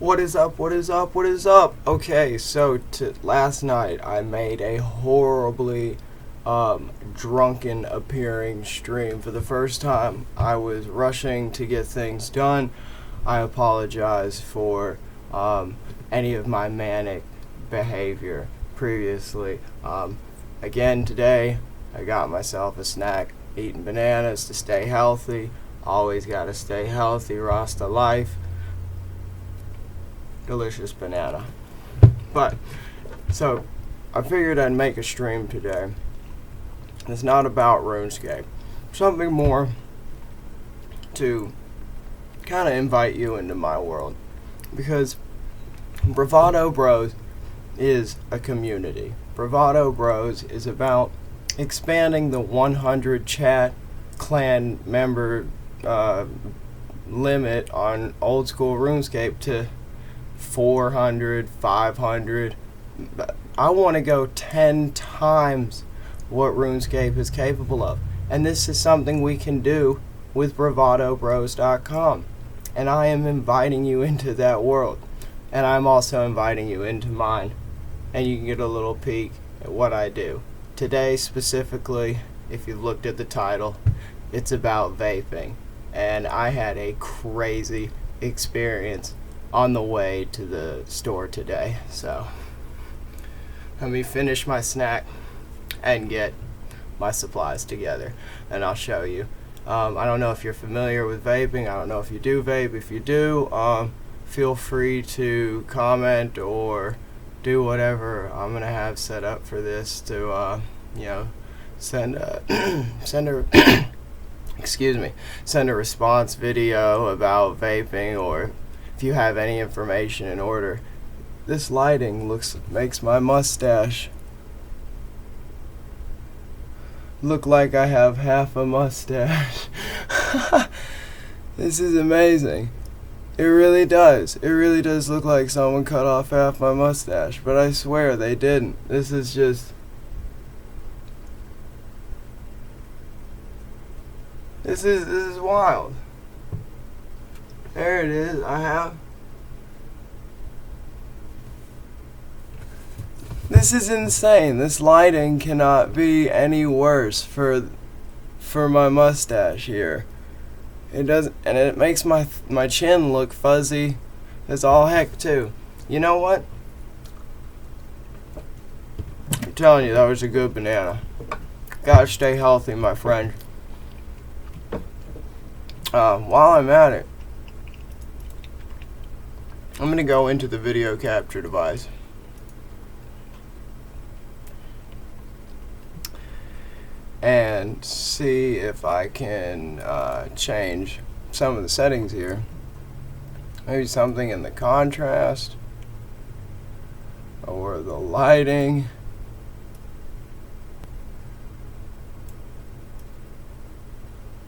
What is up? What is up? What is up? Okay, so last night I made a horribly drunken appearing stream for the first time. I was rushing to get things done. I apologize for any of my manic behavior previously. Again, today I got myself a snack, eating bananas to stay healthy. Always gotta stay healthy, Rasta life. Delicious banana. But so I figured I'd make a stream today. It's not about RuneScape. Something more to kind of invite you into my world, because Bravado Bros is a community. Bravado Bros is about expanding the 100 chat clan member limit on old school RuneScape to 400, 500. I want to go 10 times what RuneScape is capable of. And this is something we can do with bravadobros.com. And I am inviting you into that world. And I'm also inviting you into mine. And you can get a little peek at what I do. Today specifically, if you looked at the title, it's about vaping. And I had a crazy experience on the way to the store today. So let me finish my snack and get my supplies together, and I'll show you. I don't know if you're familiar with vaping. I don't know if you do vape. If you do, feel free to comment or do whatever I'm gonna have set up for this to send a send a response video about vaping, or if you have any information in order. This lighting makes my mustache look like I have half a mustache. This is amazing. It really does. It really does look like someone cut off half my mustache, but I swear they didn't. This is wild. There it is. This is insane. This lighting cannot be any worse for my mustache here. It doesn't, and it makes my chin look fuzzy as all heck too. You know what? I'm telling you, that was a good banana. Gotta stay healthy, my friend. While I'm at it, I'm gonna go into the video capture device. And see if I can change some of the settings here. Maybe something in the contrast or the lighting.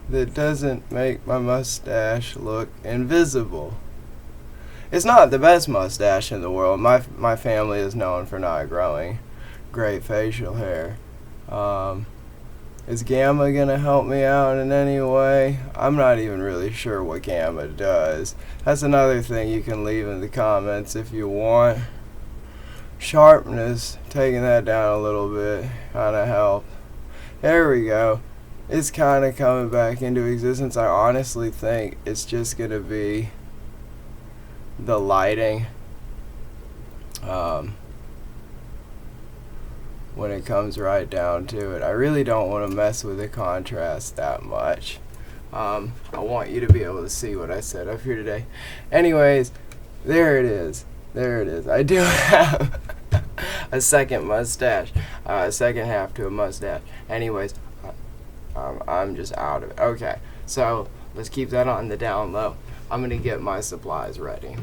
That doesn't make my mustache look invisible. It's not the best mustache in the world. My family is known for not growing great facial hair. Is Gamma gonna help me out in any way? I'm not even really sure what Gamma does. That's another thing you can leave in the comments if you want. Sharpness, taking that down a little bit, kinda helped. There we go. It's kinda coming back into existence. I honestly think it's just gonna be the lighting. When it comes right down to it, I really don't want to mess with the contrast that much. I want you to be able to see what I said up here today. Anyways, there it is. There it is. I do have a second mustache, a second half to a mustache. Anyways, I'm just out of it. Okay, so let's keep that on the down low. I'm gonna get my supplies ready.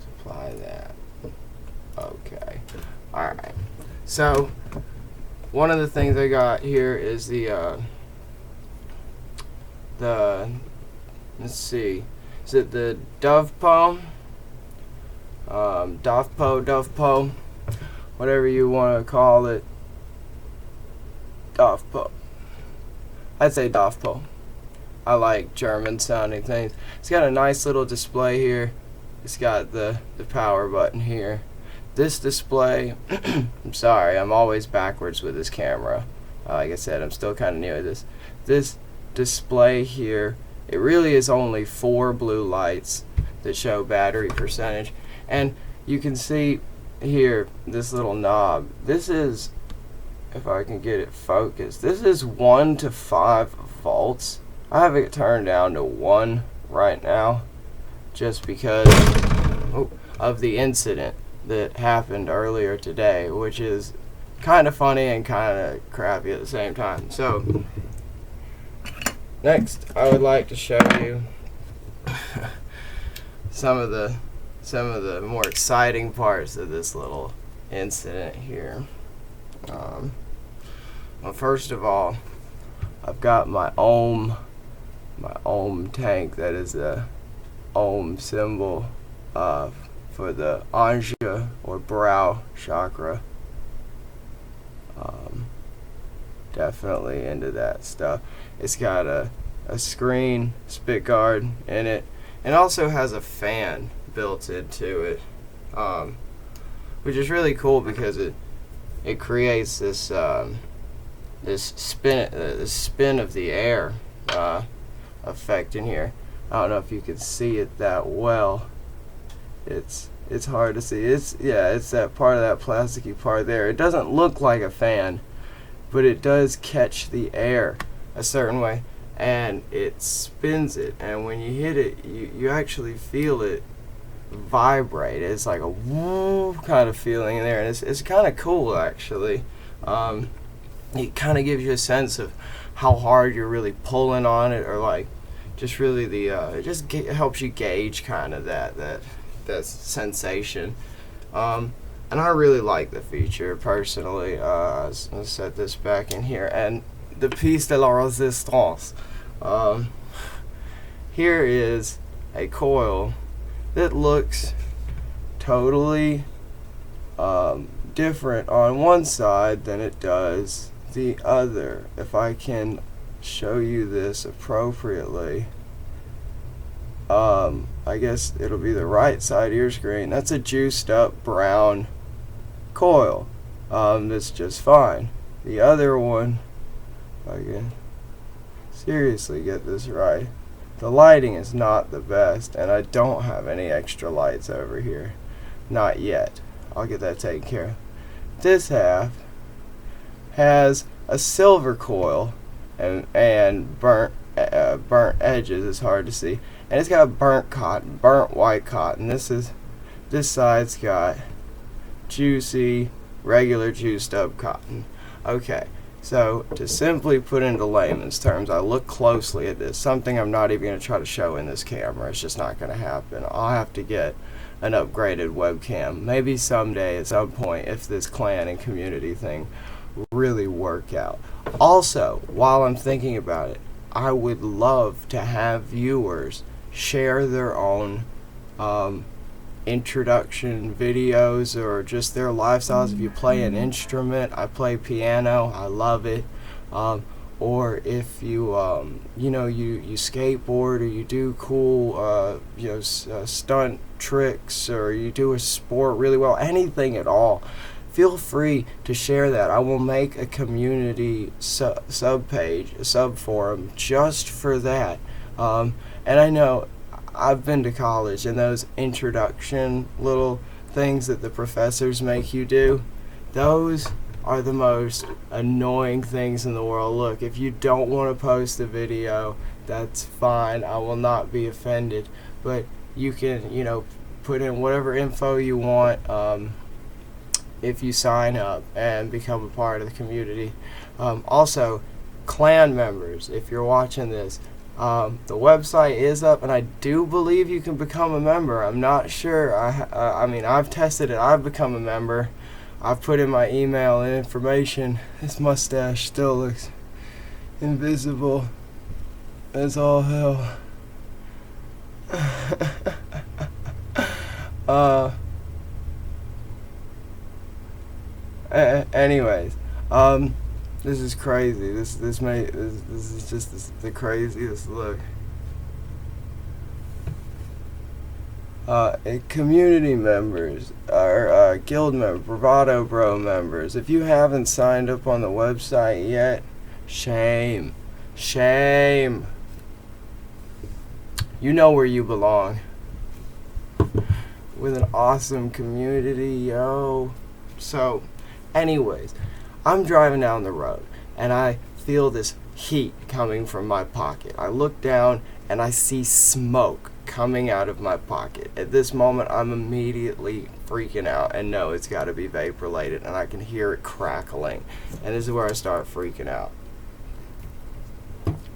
Supply that. Okay. Alright. So, one of the things I got here is the let's see. Is it the Dovpo? Dovpo, whatever you want to call it. Dovpo. I'd say Dovpo. I like German sounding things. It's got a nice little display here. It's got the power button here. This display, I'm sorry, I'm always backwards with this camera. Like I said, I'm still kind of new at this. This display here, it really is only 4 blue lights that show battery percentage. And you can see here, this little knob. This is, if I can get it focused, this is 1 to 5 volts. I have it turned down to 1 right now, just because of the incident that happened earlier today, which is kind of funny and kind of crappy at the same time. So next, I would like to show you some of the more exciting parts of this little incident here. Well, first of all, I've got my ohm tank. That is the ohm symbol for the Anja or brow chakra. Definitely into that stuff. It's got a screen spit guard in it, and also has a fan built into it, which is really cool because it creates this this spin of the air effect in here. I don't know if you can see it that well. It's hard to see. It's that part of that plasticky part there. It doesn't look like a fan, but it does catch the air a certain way, and it spins it. And when you hit it, you actually feel it vibrate. It's like a woo kind of feeling in there, and it's kind of cool actually. It kind of gives you a sense of how hard you're really pulling on it, or like just really it just helps you gauge kind of that sensation. And I really like the feature personally. I'll set this back in here, and the piece de la resistance. Here is a coil that looks totally different on one side than it does the other. If I can show you this appropriately, I guess it'll be the right side of your screen. That's a juiced up brown coil. That's just fine. The other one, if I can seriously get this right, the lighting is not the best, and I don't have any extra lights over here. Not yet. I'll get that taken care of. This half has a silver coil and burnt edges. It's hard to see, and it's got burnt cotton, burnt white cotton. This side's got juicy, regular juiced up cotton. Okay, so to simply put into layman's terms, I look closely at this, something I'm not even going to try to show in this camera. It's just not going to happen. I'll have to get an upgraded webcam, maybe someday at some point, if this clan and community thing really work out. Also, while I'm thinking about it, I would love to have viewers share their own introduction videos or just their lifestyles. If you play an instrument, I play piano, I love it. Or if you you skateboard, or you do cool stunt tricks, or you do a sport really well, anything at all, feel free to share that. I will make a community sub-page, a sub-forum just for that. And I know I've been to college, and those introduction little things that the professors make you do, those are the most annoying things in the world. Look, if you don't want to post a video, that's fine. I will not be offended. But you can, put in whatever info you want if you sign up and become a part of the community. Also, clan members, if you're watching this, the website is up, and I do believe you can become a member. I'm not sure. I mean, I've tested it. I've become a member. I've put in my email and information. This mustache still looks invisible as all hell. Anyways, This is crazy. This is just the craziest look. Community members, or guild members, Bravado Bro members, if you haven't signed up on the website yet, shame. Shame. You know where you belong. With an awesome community, yo. So, anyways, I'm driving down the road, and I feel this heat coming from my pocket. I look down, and I see smoke coming out of my pocket. At this moment, I'm immediately freaking out and know it's got to be vape related, and I can hear it crackling, and this is where I start freaking out.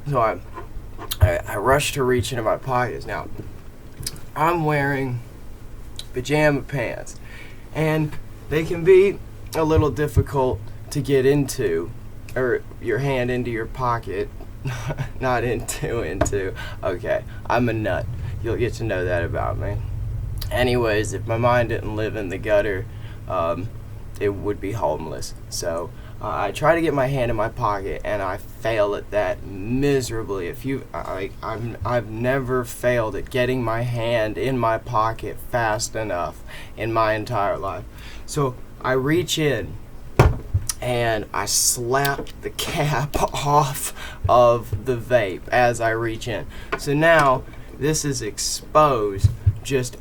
So I rush to reach into my pockets. Now, I'm wearing pajama pants, and they can be a little difficult to get into, or your hand into your pocket. Not into. Okay, I'm a nut. You'll get to know that about me. Anyways, if my mind didn't live in the gutter, it would be homeless. So I try to get my hand in my pocket, and I fail at that miserably. I've never failed at getting my hand in my pocket fast enough in my entire life. So I reach in, and I slap the cap off of the vape as I reach in. So now this is exposed, just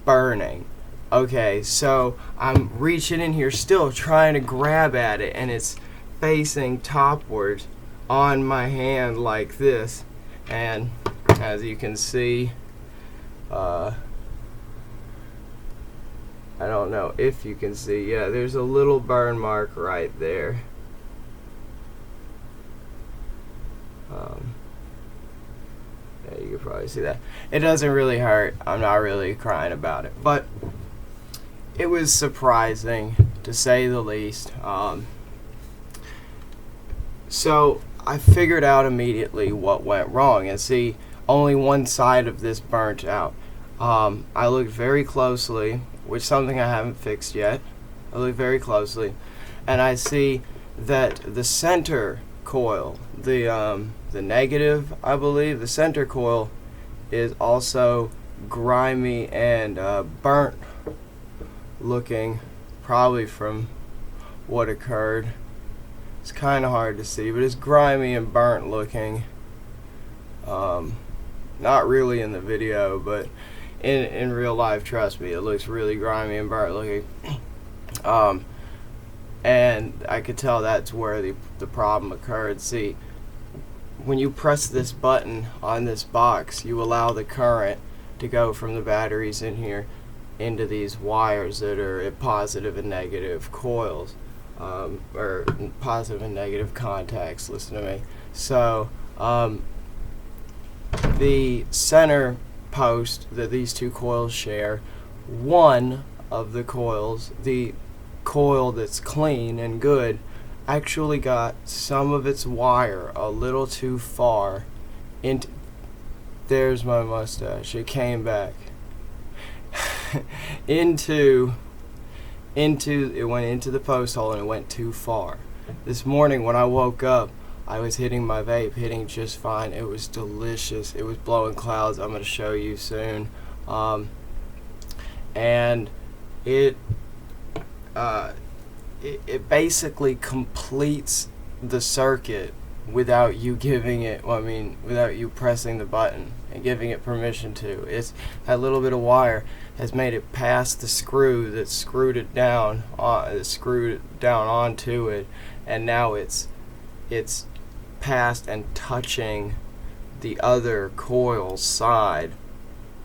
burning. Okay, so I'm reaching in here still trying to grab at it, and it's facing topwards on my hand like this. And as you can see, I don't know if you can see, yeah, there's a little burn mark right there. Yeah, you can probably see that. It doesn't really hurt. I'm not really crying about it, but it was surprising to say the least. So I figured out immediately what went wrong, and see, only one side of this burnt out. I looked very closely, which is something I haven't fixed yet. I looked very closely, and I see that the center coil, the negative, I believe, the center coil is also grimy and burnt looking, probably from what occurred. It's kind of hard to see, but it's grimy and burnt looking. Not really in the video, but in real life, trust me, it looks really grimy and burnt looking. And I could tell that's where the problem occurred. See, when you press this button on this box, you allow the current to go from the batteries in here into these wires that are at positive and negative coils, or positive and negative contacts. Listen to me. So the center post that these two coils share, one of the coils, the coil that's clean and good, actually got some of its wire a little too far into, there's my mustache, it came back into it went into the post hole, and it went too far. This morning when I woke up, I was hitting my vape, hitting just fine. It was delicious. It was blowing clouds. I'm going to show you soon. And it basically completes the circuit without you giving it, without you pressing the button and giving it permission to. It's that little bit of wire has made it past the screw that screwed it down onto it, and now it's past and touching the other coil's side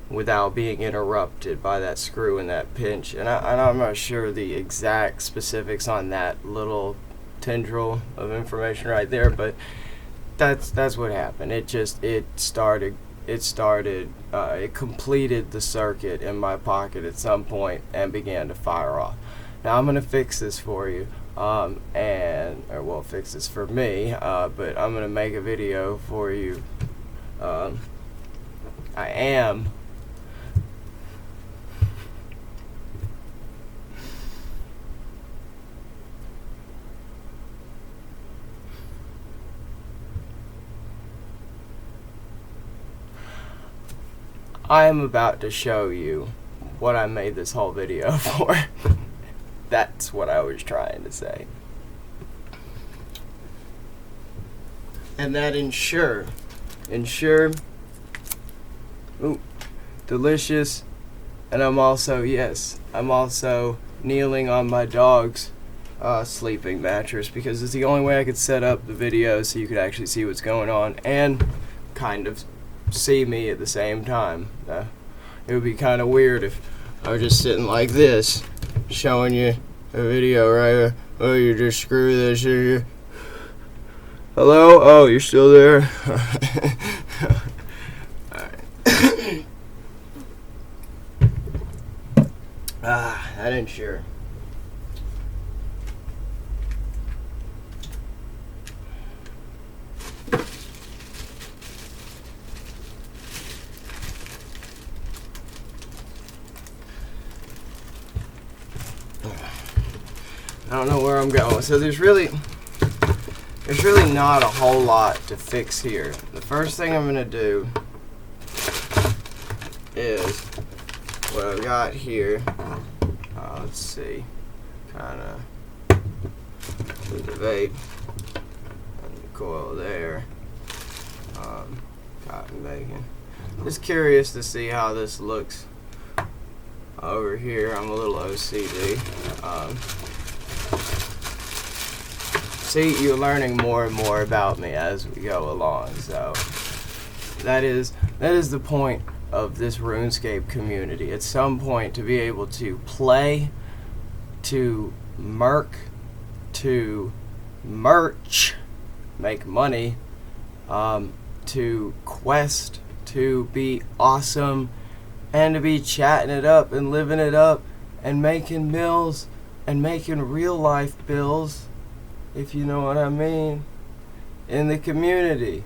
without being interrupted by that screw and that pinch. And I'm not sure the exact specifics on that little tendril of information right there, but that's what happened. It completed the circuit in my pocket at some point and began to fire off. Now I'm gonna fix this for you, fix this for me, but I'm gonna make a video for you. I am I am about to show you what I made this whole video for. That's what I was trying to say. And that ensure, ooh, delicious. And I'm also kneeling on my dog's sleeping mattress, because it's the only way I could set up the video so you could actually see what's going on and kind of see me at the same time. It would be kind of weird if I was just sitting like this, showing you a video right here. Oh, you just screw this here. Hello? Oh, you're still there? Alright. That ain't sure. I don't know where I'm going. So there's really not a whole lot to fix here. The first thing I'm gonna do is what I've got here. Let's see, kind of the vape and the coil there. Cotton bacon. Just curious to see how this looks over here. I'm a little OCD. See, you're learning more and more about me as we go along. So that is the point of this RuneScape community. At some point, to be able to play, to to merch, make money, to quest, to be awesome, and to be chatting it up and living it up and making bills and making real life bills, if you know what I mean, in the community.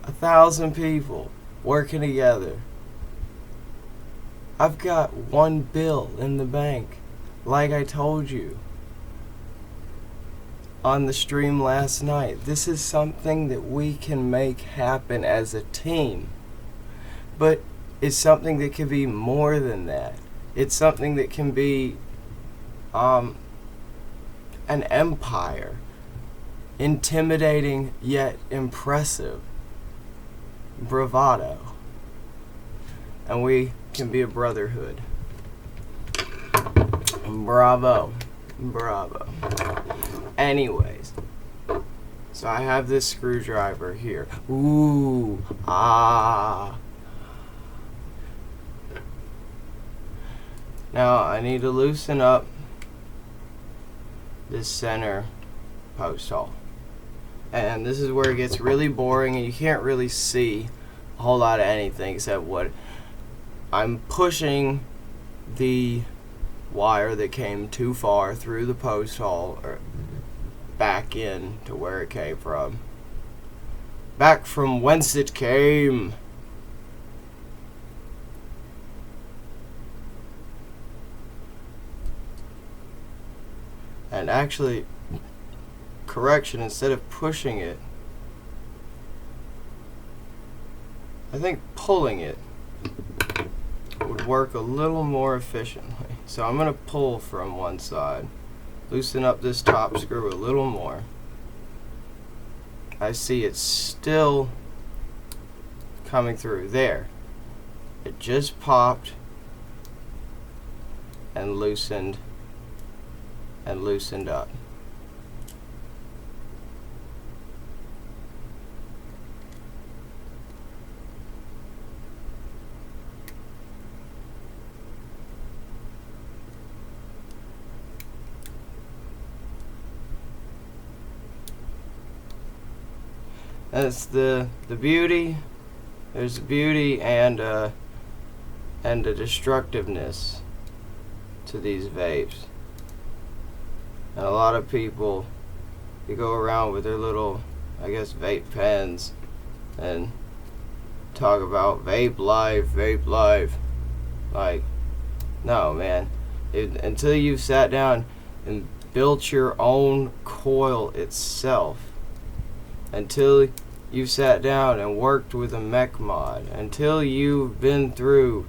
1,000 people working together. I've got one bill in the bank, like I told you on the stream last night. This is something that we can make happen as a team, but it's something that can be more than that. It's something that can be an empire, intimidating yet impressive. Bravado. And we can be a brotherhood. Bravo. Bravo. Anyways, so I have this screwdriver here. Ooh. Ah. Now I need to loosen up this center post hole. And this is where it gets really boring and you can't really see a whole lot of anything except what I'm pushing the wire that came too far through the post hole or back in to where it came from. Back from whence it came. And actually, correction, instead of pushing it, I think pulling it would work a little more efficiently. So I'm going to pull from one side, loosen up this top screw a little more. I see it's still coming through. There. It just popped and loosened up. That's the beauty. There's the beauty and the destructiveness to these vapes. And a lot of people, they go around with their little, I guess, vape pens and talk about vape life. Like, no, man. Until you've sat down and built your own coil itself, until you've sat down and worked with a mech mod, until you've been through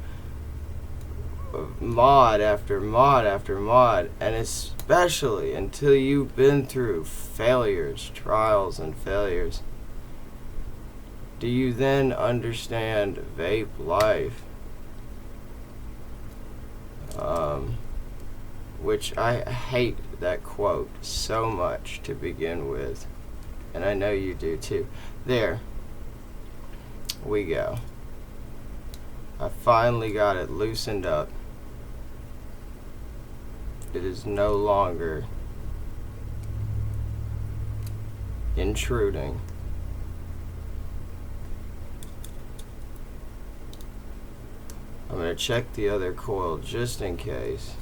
mod after mod after mod, and especially until you've been through failures, trials and failures, do you then understand vape life? Which I hate that quote so much to begin with, and I know you do too. There we go. I finally got it loosened up. It is no longer intruding. I'm going to check the other coil just in case.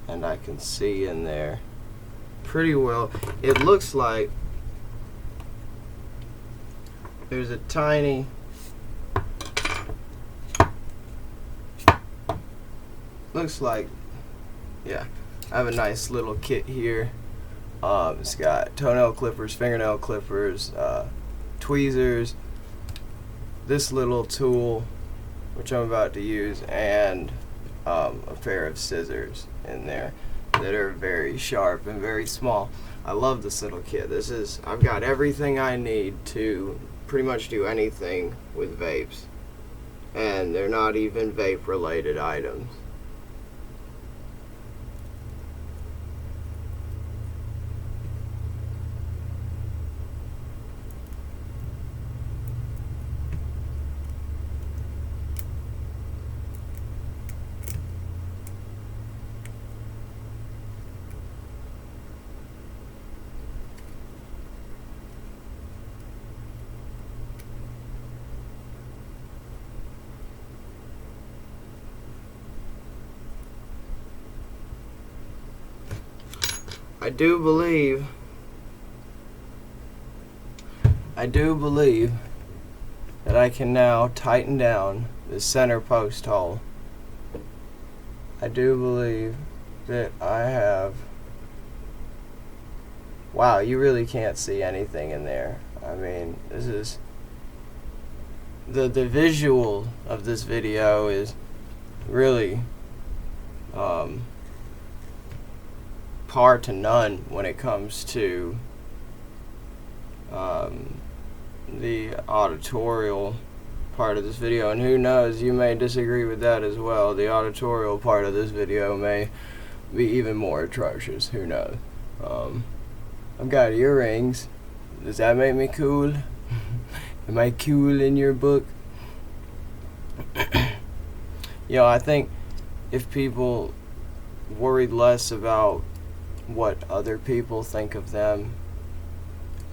And I can see in there pretty well. It looks like there's a tiny yeah, I have a nice little kit here. It's got toenail clippers, fingernail clippers, tweezers, this little tool which I'm about to use, and a pair of scissors in there that are very sharp and very small. I love this little kit. I've got everything I need to pretty much do anything with vapes, and they're not even vape related items. I do believe that I can now tighten down the center post hole. I do believe that I have... Wow, you really can't see anything in there. I mean, this is... The visual of this video is really par to none when it comes to the auditorial part of this video, and who knows, you may disagree with that as well. The auditorial part of this video may be even more atrocious, who knows. I've got earrings. Does that make me cool? Am I cool in your book? I think if people worried less about what other people think of them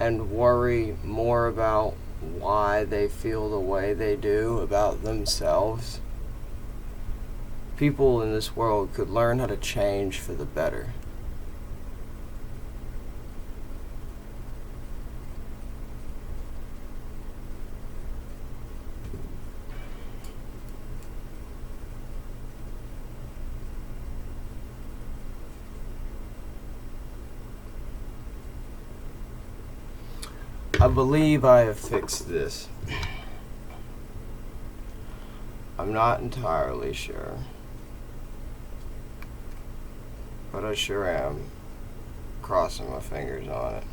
and worry more about why they feel the way they do about themselves, people in this world could learn how to change for the better. I believe I have fixed this. I'm not entirely sure, but I sure am crossing my fingers on it.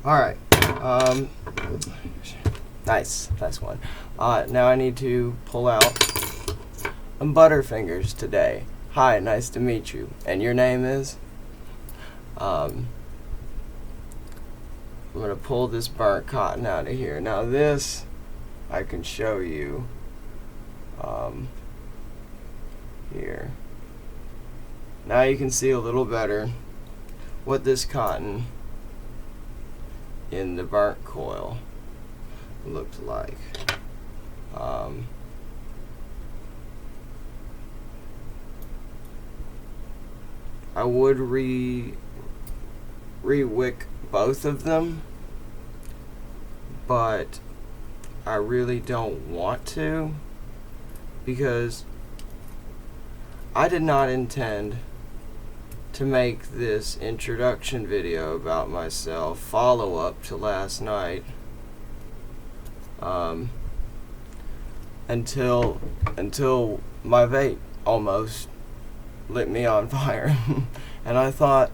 Alright. Nice one. Now I need to pull out Butterfingers today. Hi, nice to meet you. And your name is? I'm going to pull this burnt cotton out of here. Now this, I can show you here. Now you can see a little better what this cotton in the burnt coil looked like. I would re-wick both of them, but I really don't want to, because I did not intend to make this introduction video about myself follow up to last night until my vape almost lit me on fire. And I thought,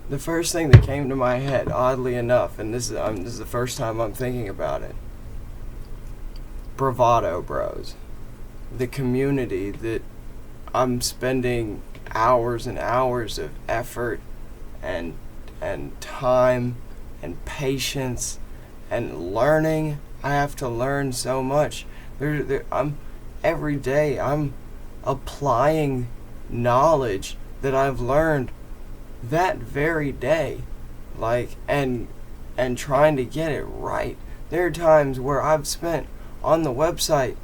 the first thing that came to my head, oddly enough, and this is the first time I'm thinking about it, Bravado Bros, the community that I'm spending hours and hours of effort and time and patience and learning. I have to learn so much. Every day I'm applying knowledge that I've learned that very day, and trying to get it right. There are times where I've spent on the website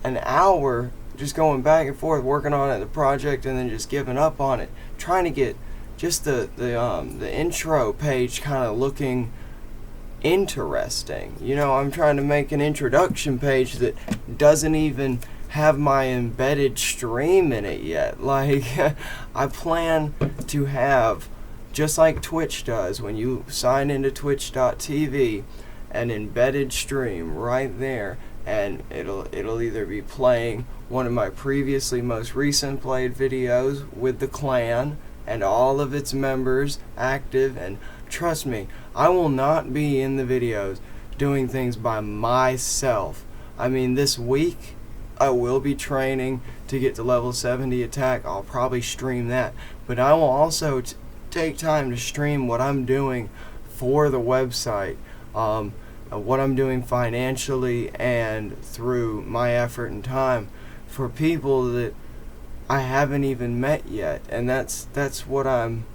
an hour just going back and forth working on the project, and then just giving up on it, trying to get just the intro page kind of looking interesting. I'm trying to make an introduction page that doesn't even have my embedded stream in it yet. I plan to have, just like Twitch does, when you sign into twitch.tv, an embedded stream right there, and it'll either be playing one of my previously most recent played videos with the clan and all of its members active. And trust me, I will not be in the videos doing things by myself. I mean, this week I will be training to get to level 70 attack. I'll probably stream that, but I will also take time to stream what I'm doing for the website, what I'm doing financially and through my effort and time for people that I haven't even met yet. And that's what I'm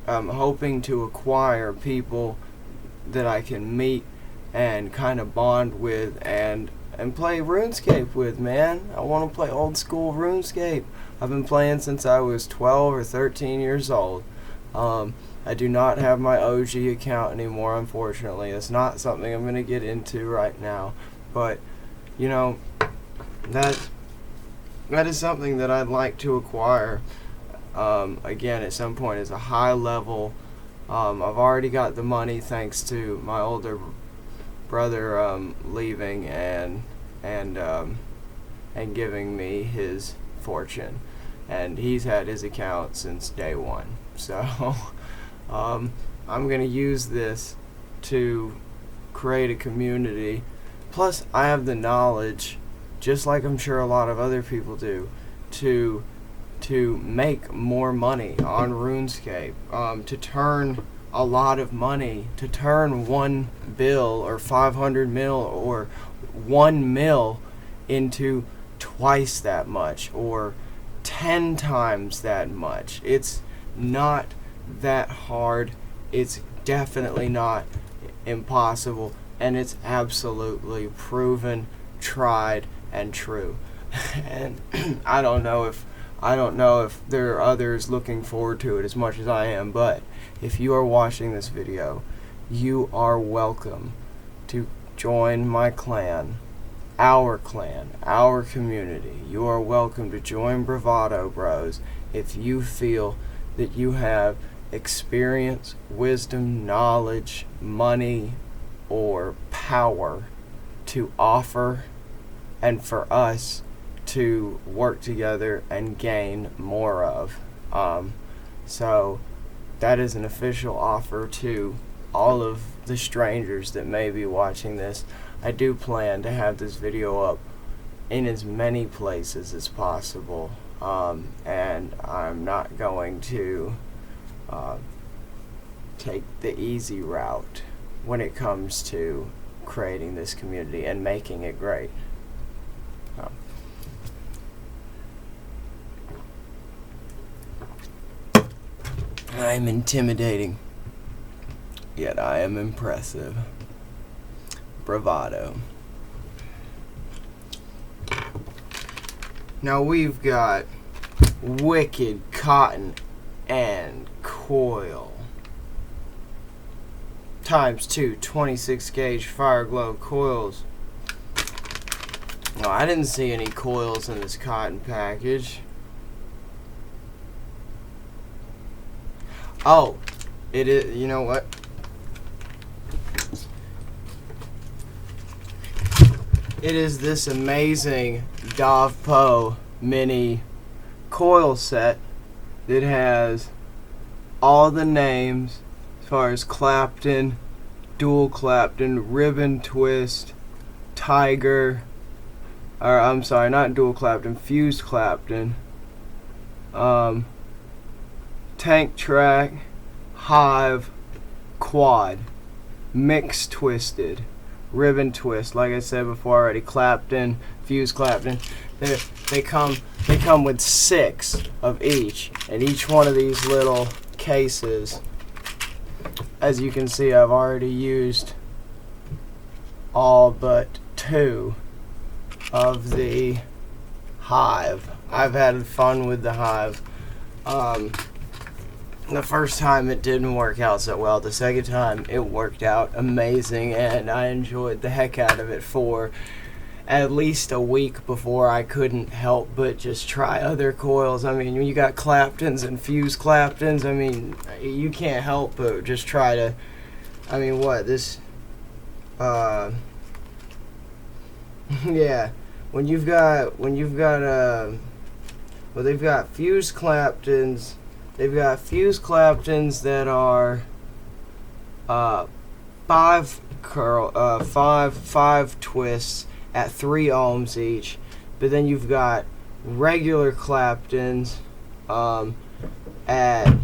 hoping to acquire, people that I can meet and kind of bond with and play RuneScape with, man. I want to play old school RuneScape. I've been playing since I was 12 or 13 years old. I do not have my OG account anymore, unfortunately. It's not something I'm going to get into right now. But, that is something that I'd like to acquire, again, at some point, as a high level. I've already got the money thanks to my older brother leaving and giving me his fortune, and he's had his account since day one. So I'm gonna use this to create a community. Plus, I have the knowledge, just like I'm sure a lot of other people do, to make more money on RuneScape, to turn a lot of money, to turn 1 bill or 500 mil or 1 mil into twice that much or 10 times that much. It's not that hard. It's definitely not impossible, and it's absolutely proven, tried, and true. And I don't know if there are others looking forward to it as much as I am, but if you are watching this video, you are welcome to join my clan, our community. You are welcome to join Bravado Bros if you feel that you have experience, wisdom, knowledge, money, or power to offer, and for us to work together and gain more of. So that is an official offer to all of the strangers that may be watching this, I do plan to have this video up in as many places as possible, and I'm not going to take the easy route when it comes to creating this community and making it great. I'm intimidating, yet I am impressive. Bravado. Now we've got wicked cotton and coil times 2 26 gauge fire glow coils. No, I didn't see any coils in this cotton package. Oh, it is. You know what? It is this amazing Dovpo mini coil set that has all the names as far as Clapton, dual Clapton, ribbon twist, Tiger, or I'm sorry, not dual Clapton, fused Clapton, tank track, hive, quad, mix twisted, ribbon twist. Like I said before already, Clapton, fused Clapton. They come with 6 of each, and each one of these little cases, as you can see, I've already used all but 2 of the hive. I've had fun with the hive. The first time it didn't work out so well. The second time it worked out amazing, and I enjoyed the heck out of it for at least a week before I couldn't help but just try other coils. I mean, when you got Claptons and fused Claptons, I mean, you can't help but just try to, I mean, what, this, yeah, when you've got, well, they've got fused Claptons. They've got fused Claptons that are 5 twists at 3 ohms each, but then you've got regular Claptons at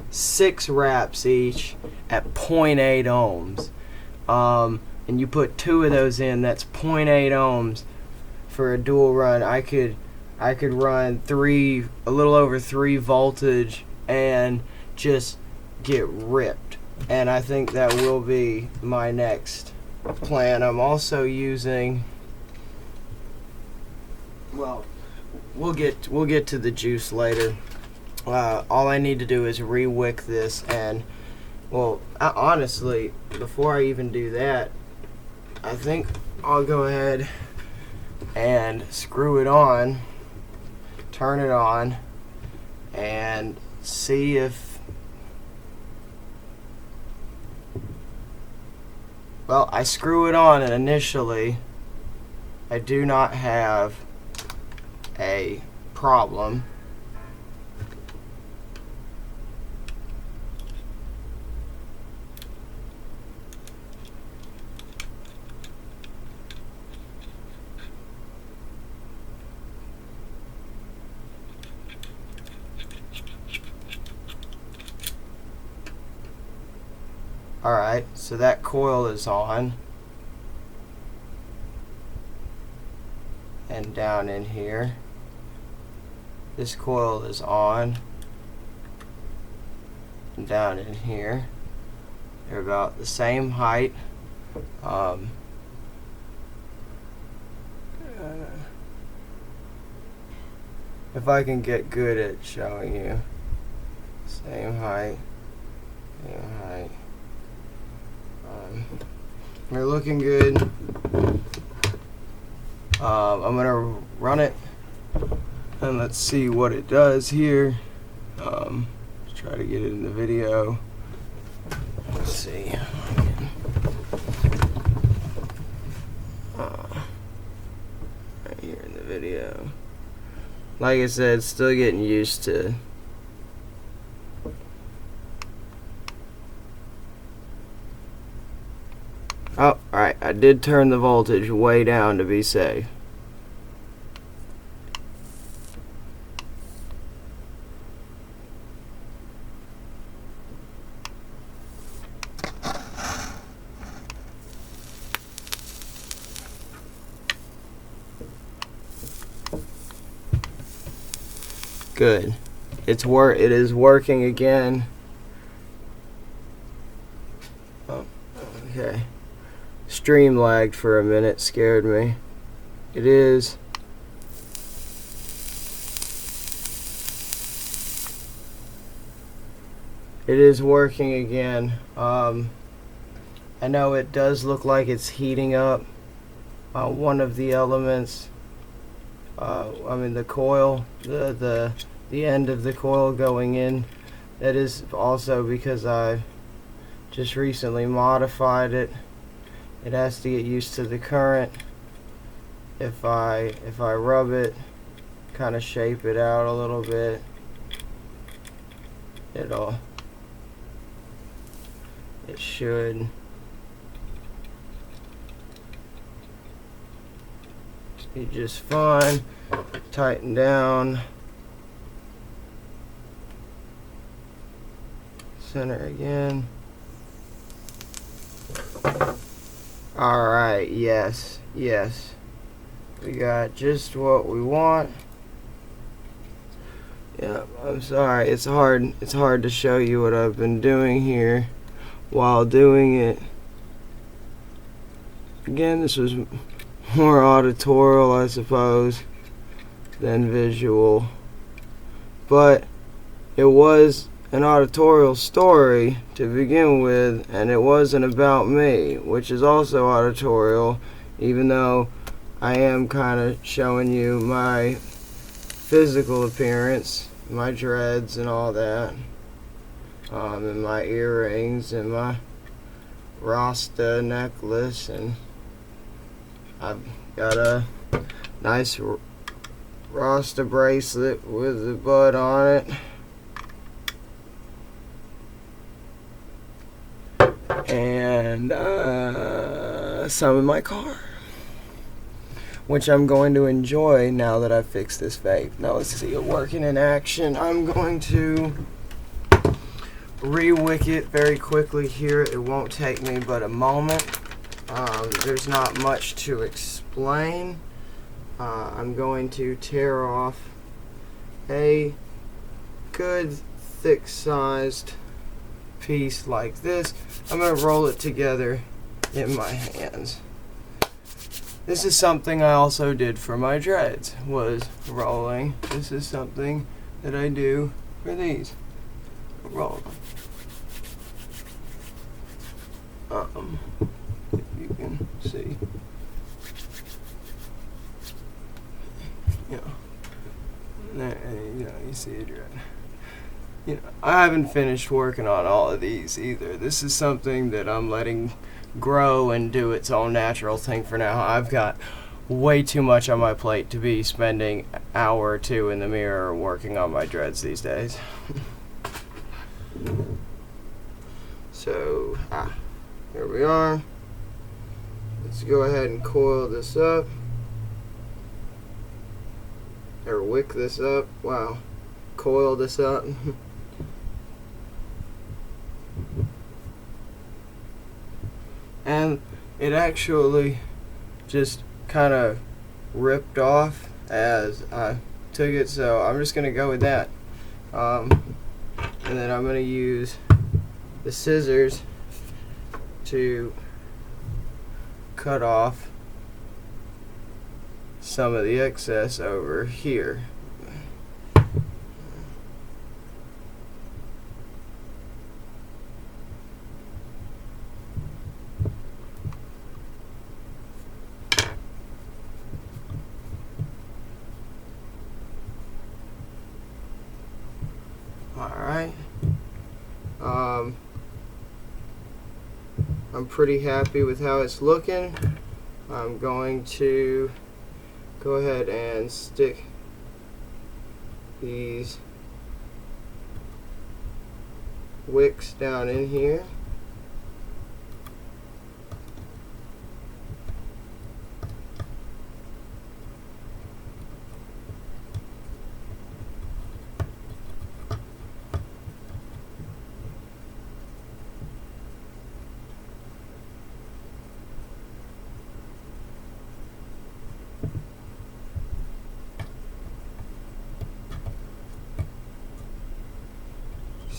6 wraps each at 0.8 ohms, and you put 2 of those in. That's 0.8 ohms for a dual run. I could run a little over 3 voltage and just get ripped. And I think that will be my next plan. I'm also using, well, we'll get to the juice later. All I need to do is re-wick this, and well, honestly, before I even do that, I think I'll go ahead and screw it on, turn it on, and see if, well, I screw it on, and initially I do not have a problem. Alright, so that coil is on, and down in here this coil is on, and down in here they're about the same height. If I can get good at showing you, same height, same height. They're looking good. I'm gonna run it and let's see what it does here. Let's try to get it in the video. Let's see. Right here in the video. Like I said, still getting used to Oh, alright, I did turn the voltage way down to be safe. Good. It is working again. Oh, okay. Stream lagged for a minute, scared me. It is. It is working again. I know it does look like it's heating up. One of the elements. I mean the coil, the end of the coil going in. That is also because I just recently modified it. It has to get used to the current. If I rub it, kind of shape it out a little bit, it should be just fine. Tighten down. Center again. Alright, yes. We got just what we want. Yeah, I'm sorry. It's hard to show you what I've been doing here while doing it. Again, this was more auditorial, I suppose, than visual. But it was an auditorial story to begin with, and it wasn't about me, which is also auditorial, even though I am kind of showing you my physical appearance, my dreads and all that, and my earrings and my Rasta necklace, and I've got a nice Rasta bracelet with the bud on it. And some in my car, which I'm going to enjoy now that I've fixed this vape. Now let's see it working in action. I'm going to re-wick it very quickly here. It won't take me but a moment. There's not much to explain. I'm going to tear off a good thick-sized piece like this. I'm going to roll it together in my hands. This is something I also did for my dreads, was rolling. This is something that I do for these. Roll them. If you can see. You see a dread. I haven't finished working on all of these either. This is something that I'm letting grow and do its own natural thing for now. I've got way too much on my plate to be spending an hour or two in the mirror working on my dreads these days. So, here we are. Let's go ahead and coil this up. Or wick this up. Wow. Coil this up. And it actually just kind of ripped off as I took it, so I'm just going to go with that. And then I'm going to use the scissors to cut off some of the excess over here. Alright. I'm pretty happy with how it's looking. I'm going to go ahead and stick these wicks down in here.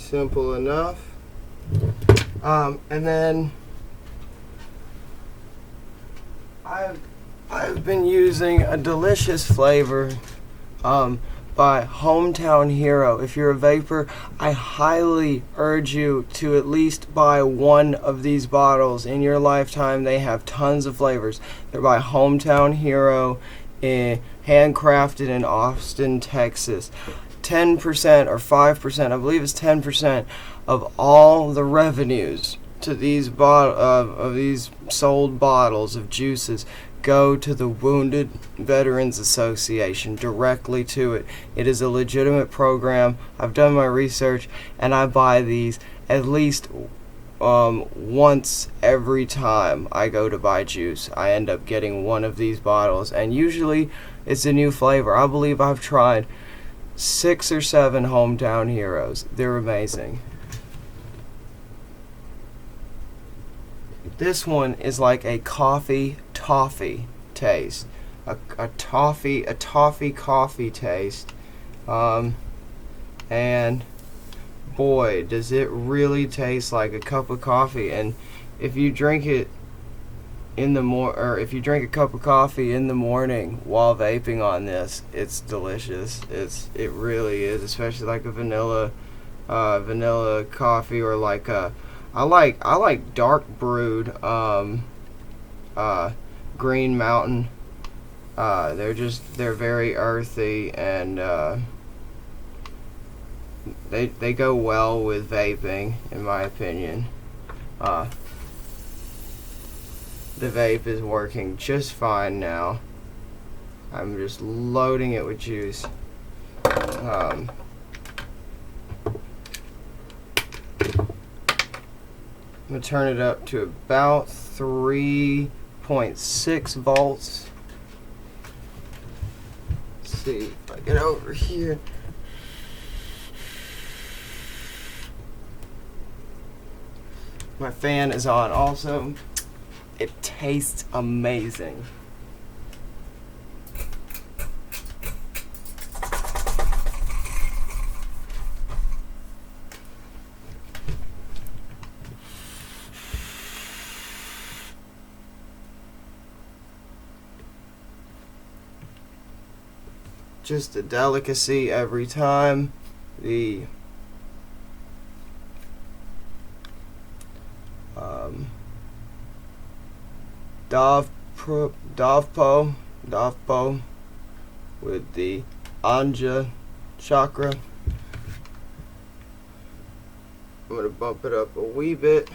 simple enough. And then I've been using a delicious flavor by Hometown Hero. If you're a vapor, I highly urge you to at least buy one of these bottles in your lifetime. They have tons of flavors. They're by Hometown Hero, handcrafted in Austin, Texas. 10% or 5%, I believe it's 10% of all the revenues to these of these sold bottles of juices go to the Wounded Veterans Association, directly to it. It is a legitimate program. I've done my research, and I buy these at least once every time I go to buy juice. I end up getting one of these bottles, and usually it's a new flavor. I believe I've tried 6 or 7 Hometown Heroes. They're amazing. This one is like a toffee taste, a toffee coffee taste, and boy, does it really taste like a cup of coffee. And if you drink it in the if you drink a cup of coffee in the morning while vaping on this, it's delicious. It really is, especially like a vanilla coffee, or like a I like dark brewed Green Mountain. They're very earthy, and they go well with vaping, in my opinion. The vape is working just fine now. I'm just loading it with juice. I'm going to turn it up to about 3.6 volts. Let's see if I get over here. My fan is on also. It tastes amazing. Just a delicacy every time. The Dovpo with the Anja chakra. I'm going to bump it up a wee bit.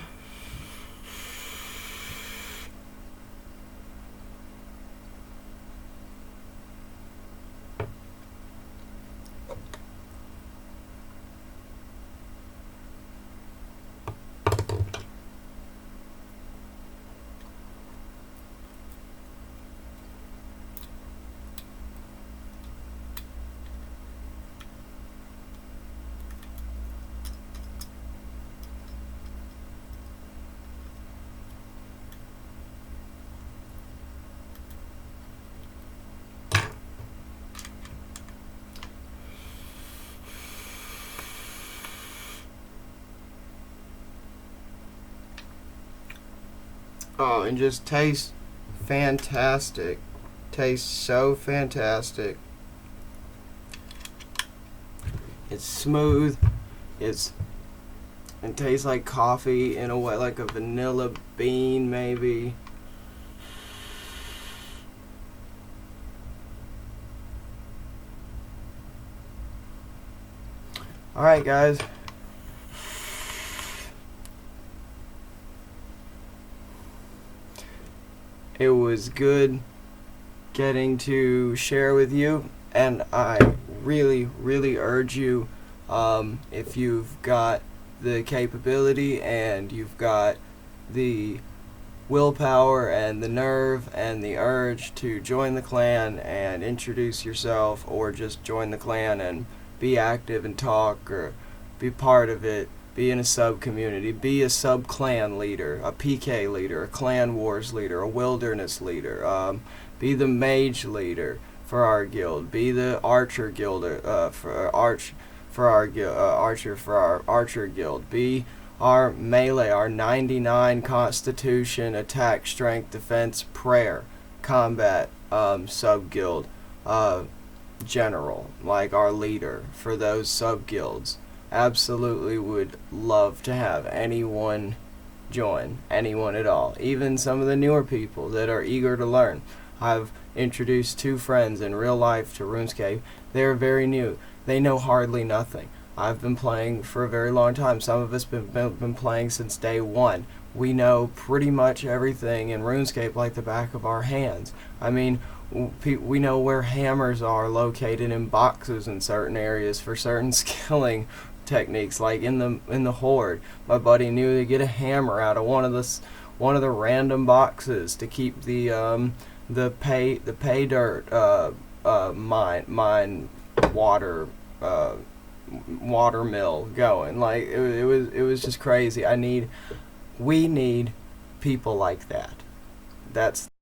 Oh, and just tastes fantastic. Tastes so fantastic. It's smooth. It tastes like coffee in a way, like a vanilla bean maybe. Alright guys. It was good getting to share with you, and I really urge you, if you've got the capability and you've got the willpower and the nerve and the urge, to join the clan and introduce yourself, or just join the clan and be active and talk, or be part of it. Be in a sub-community, be a sub-clan leader, a PK leader, a clan wars leader, a wilderness leader, be the mage leader for our guild, be the archer guilder, for our archer guild. Be our melee, our 99 constitution, attack, strength, defense, prayer, combat sub guild general, like our leader for those sub guilds. Absolutely would love to have anyone join, anyone at all, even some of the newer people that are eager to learn. I've introduced 2 friends in real life to RuneScape. They're very new. They know hardly nothing. I've been playing for a very long time. Some of us been playing since day one. We know pretty much everything in RuneScape like the back of our hands. I mean, we know where hammers are located in boxes in certain areas for certain skilling techniques, like in the horde. My buddy knew to get a hammer out of one of the random boxes to keep the pay dirt mine water mill going. Like it was just crazy. We need people like that. That's